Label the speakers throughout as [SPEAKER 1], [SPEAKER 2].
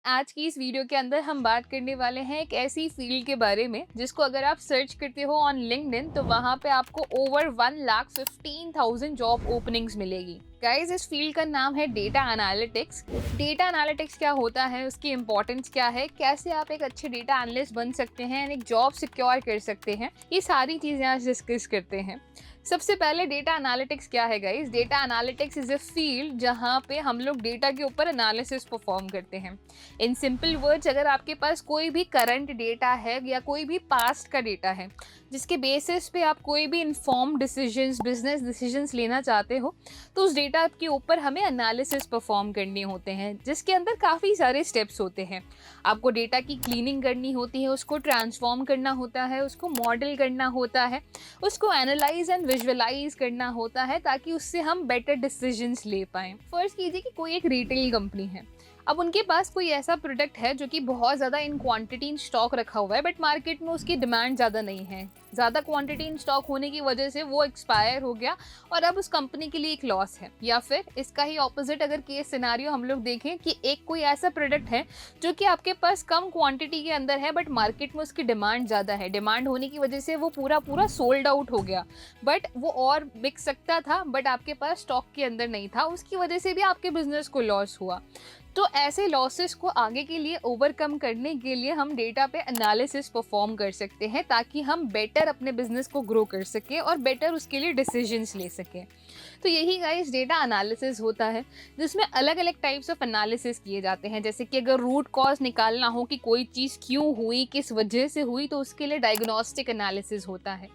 [SPEAKER 1] आज की इस वीडियो के अंदर हम बात करने वाले हैं एक ऐसी फील्ड के बारे में जिसको अगर आप सर्च करते हो ऑन लिंक्डइन तो वहां पे आपको ओवर 1,15,000 जॉब ओपनिंग्स मिलेगी। गाइस, इस फील्ड का नाम है डेटा एनालिटिक्स। डेटा एनालिटिक्स क्या होता है, उसकी इंपॉर्टेंस क्या है, कैसे आप एक अच्छे डेटा एनालिस्ट बन सकते हैं, एक जॉब सिक्योर कर सकते हैं, ये सारी चीजें आज डिस्कस करते हैं। सबसे पहले डेटा एनालिटिक्स क्या है guys? Data analytics is a field जहां पे हम लोग डेटा के ऊपर एनालिसिस परफॉर्म करते हैं। इन सिंपल वर्ड्स, अगर आपके पास कोई भी करंट डेटा है या कोई भी पास्ट का डेटा है जिसके बेसिस पे आप कोई भी इन्फॉर्म डिसीजंस, बिजनेस डिसीजंस लेना चाहते हो, तो उस डेटा के ऊपर हमें एनालिसिस परफॉर्म करने होते हैं, जिसके अंदर काफ़ी सारे स्टेप्स होते हैं। आपको डेटा की क्लीनिंग करनी होती है, उसको ट्रांसफॉर्म करना होता है, उसको मॉडल करना होता है, उसको एनालाइज एंड विजुअलाइज करना होता है ताकि उससे हम बेटर डिसीजंस ले पाएं। फर्स्ट कीजिए कि कोई एक रिटेल कंपनी है। अब उनके पास कोई ऐसा प्रोडक्ट है जो कि बहुत ज़्यादा इन क्वांटिटी इन स्टॉक रखा हुआ है, बट मार्केट में उसकी डिमांड ज़्यादा नहीं है। ज़्यादा क्वांटिटी इन स्टॉक होने की वजह से वो एक्सपायर हो गया और अब उस कंपनी के लिए एक लॉस है। या फिर इसका ही ऑपोजिट अगर केस सिनारियो हम लोग देखें कि एक कोई ऐसा प्रोडक्ट है जो कि आपके पास कम क्वांटिटी के अंदर है बट मार्केट में उसकी डिमांड ज़्यादा है। डिमांड होने की वजह से वो पूरा पूरा सोल्ड आउट हो गया, बट वो और बिक सकता था बट आपके पास स्टॉक के अंदर नहीं था, उसकी वजह से भी आपके बिजनेस को लॉस हुआ। तो ऐसे लॉसेस को आगे के लिए ओवरकम करने के लिए हम डेटा पे एनालिसिस परफॉर्म कर सकते हैं ताकि हम बेटर अपने बिजनेस को ग्रो कर सकें और बेटर उसके लिए डिसीजंस ले सकें। तो यही गाइस डेटा एनालिसिस होता है, जिसमें अलग अलग टाइप्स ऑफ एनालिसिस किए जाते हैं। जैसे कि अगर रूट कॉज निकालना हो कि कोई चीज़ क्यों हुई, किस वजह से हुई, तो उसके लिए डायग्नोस्टिक एनालिसिस होता है।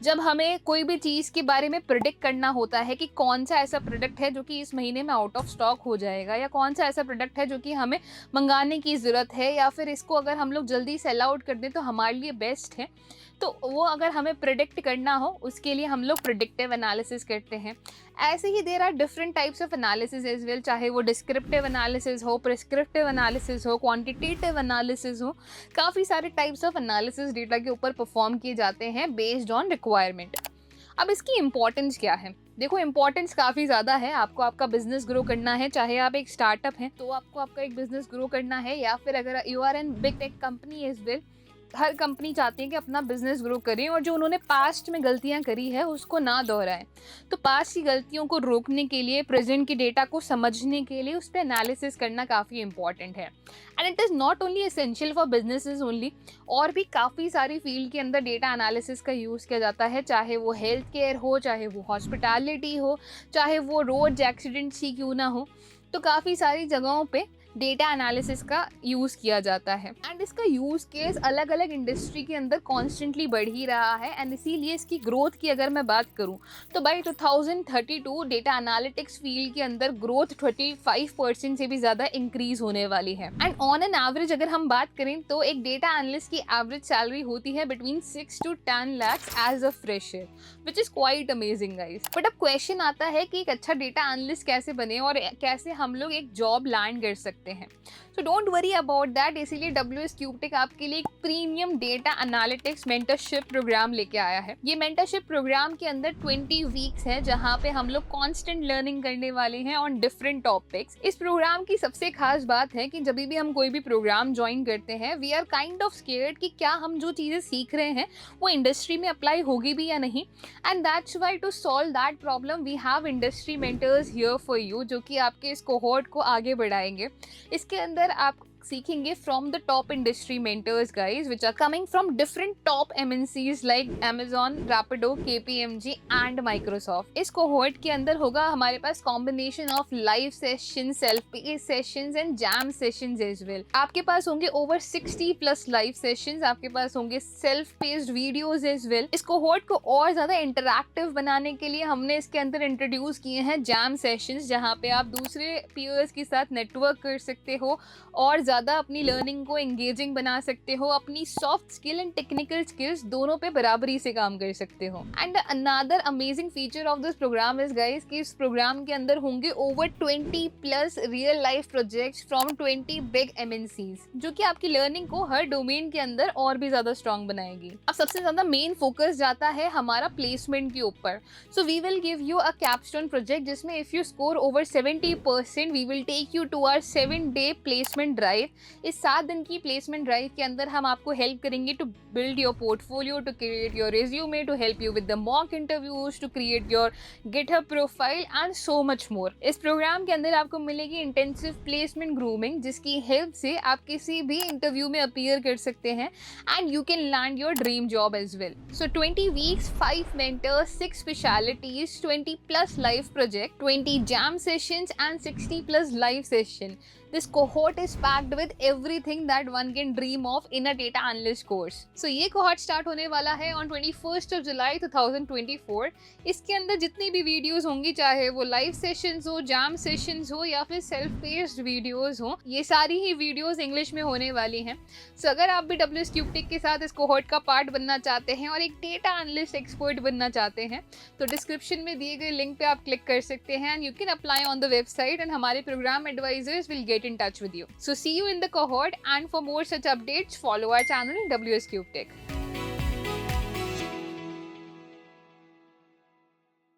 [SPEAKER 1] जब हमें कोई भी चीज़ के बारे में प्रिडिक्ट करना होता है कि कौन सा ऐसा प्रोडक्ट है जो कि इस महीने में आउट ऑफ स्टॉक हो जाएगा, या कौन सा ऐसा प्रोडक्ट है जो कि हमें मंगाने की ज़रूरत है, या फिर इसको अगर हम लोग जल्दी सेल आउट कर दें तो हमारे लिए बेस्ट है, तो वो अगर हमें प्रिडिक्ट करना हो उसके लिए हम लोग प्रिडिक्टिव एनालिसिस करते हैं। ऐसे ही there are different types of analysis as well, चाहे वो डिस्क्रिप्टिव एनालिसिस हो, प्रिस्क्रिप्टिव एनालिसिस हो, क्वांटिटेटिव एनालिसिस हो। काफ़ी सारे टाइप्स ऑफ एनालिसिस डेटा के ऊपर परफॉर्म किए जाते हैं बेस्ड ऑन रिक्वायरमेंट। अब इसकी इंपॉर्टेंस क्या है? देखो, इंपॉर्टेंस काफ़ी ज़्यादा है। आपको आपका बिजनेस ग्रो करना है, चाहे आप एक स्टार्टअप हैं तो आपको आपका एक बिजनेस ग्रो करना है, या फिर अगर you are an big tech company as well. हर कंपनी चाहती है कि अपना बिजनेस ग्रो करें और जो उन्होंने पास्ट में गलतियां करी है उसको ना दोहराएं। तो पास्ट की गलतियों को रोकने के लिए, प्रेजेंट के डेटा को समझने के लिए उस पर एनालिसिस करना काफ़ी इंपॉर्टेंट है। And it is not only essential for businesses only, और भी काफ़ी सारी फील्ड के अंदर डेटा एनालिसिस का यूज़ किया जाता है, चाहे वो हेल्थ केयर हो, चाहे वो हॉस्पिटैलिटी हो, चाहे वो रोड एक्सीडेंट्स ही क्यों ना हो। तो काफ़ी सारी जगहों पे डेटा एनालिसिस का यूज़ किया जाता है एंड इसका यूज़ केस अलग अलग इंडस्ट्री के अंदर कॉन्स्टेंटली बढ़ ही रहा है। एंड इसीलिए इसकी ग्रोथ की अगर मैं बात करूं तो बाई 2032 डेटा एनालिटिक्स फील्ड के अंदर ग्रोथ 35% से भी ज़्यादा इंक्रीज होने वाली है। एंड ऑन एन एवरेज अगर हम बात करें तो एक डेटा एनालिस्ट की एवरेज सैलरी होती है between 6 to 10 lakhs as a fresher, which is quite amazing guys. But अब क्वेश्चन आता है कि एक अच्छा डेटा एनालिस्ट कैसे बने और कैसे हम लोग एक जॉब लैंड कर सकते हैं। So don't worry about that, इसीलिए WS क्यूबटेक आपके लिए एक premium data analytics mentorship program लेके आया है। ये मेंटरशिप प्रोग्राम के अंदर 20 वीक्स है जहां पे हम लोग कांस्टेंट लर्निंग करने वाले हैं ऑन डिफरेंट टॉपिक्स। इस प्रोग्राम की सबसे खास बात है कि जब भी हम कोई भी प्रोग्राम ज्वाइन करते हैं, we are kind of scared कि क्या हम जो चीज़ें सीख रहे हैं वो इंडस्ट्री में अप्लाई होगी भी या नहीं। And that's why to solve that problem we have industry mentors here for you, जो कि आपके इस कोहॉर्ट को आगे बढ़ाएंगे। इसके अंदर आप सीखेंगे from the top industry mentors guys, which are coming from different top MNCs like Amazon, Rapido, KPMG and Microsoft। इस कोहोर्ट के अंदर होगा हमारे पास combination of live session, self paced sessions and jam sessions as well. आपके पास होंगे over 60+ live sessions, आपके पास होंगे self paced videos as well. इस कोहोर्ट को और ज्यादा इंटरैक्टिव बनाने के लिए हमने इसके अंदर इंट्रोड्यूस किए हैं जैम सेशंस, जहाँ पे आप दूसरे पीयर्स के साथ नेटवर्क कर सकते हो और ज़्यादा अपनी लर्निंग को एंगेजिंग बना सकते हो, अपनी soft skill and technical skills दोनों पे बराबरी से काम कर सकते हो। And another amazing feature of this program is guys कि इस प्रोग्राम के अंदर होंगे over 20+ real life projects from 20 big MNCs, जो कि आपकी लर्निंग को हर डोमेन के अंदर और भी ज़्यादा स्ट्रॉन्ग बनाएगी। अब सबसे ज़्यादा मेन फोकस जाता है हमारा प्लेसमेंट के ऊपर। So we will give you a capstone project जिसमें if you score over 70% we will take you to our 7-day placement drive drive. इस 7 दिन की प्लेसमेंट ड्राइव के अंदर हम आपको हेल्प करेंगे to build your portfolio, to create your resume, to help you with the mock interviews, to create your GitHub profile and so much more. इस program के अंदर आपको मिलेगी इंटेंसिव प्लेसमेंट ग्रूमिंग, जिसकी हेल्प से आप किसी भी इंटरव्यू में अपीयर कर सकते हैं and you can land your dream job as well. So 20 weeks, 5 mentors, 6 specialities, 20 plus live project, 20 jam sessions and 60 plus live session. This cohort is packed with everything that one can dream of in a data analyst course. So ये cohort start होने वाला है on 21st of July 2024. इसके अंदर जितनी भी videos होंगी, चाहे वो लाइव सेशंस हो, जैम सेशंस हो या फिर सेल्फ पेस्ड वीडियोस हो, ये सारी ही वीडियोस इंग्लिश में होने वाली हैं। सो अगर आप भी WS CubeTech के साथ इस कोहॉर्ट का पार्ट बनना चाहते हैं और एक डेटा एनालिस्ट एक्सपर्ट बनना चाहते हैं, तो डिस्क्रिप्शन में दिए गए लिंक पे आप क्लिक कर सकते हैं and you can apply on the website and हमारे programme advisors will get in touch with you. So see you in the cohort, and for more such updates follow our channel WS CubeTech.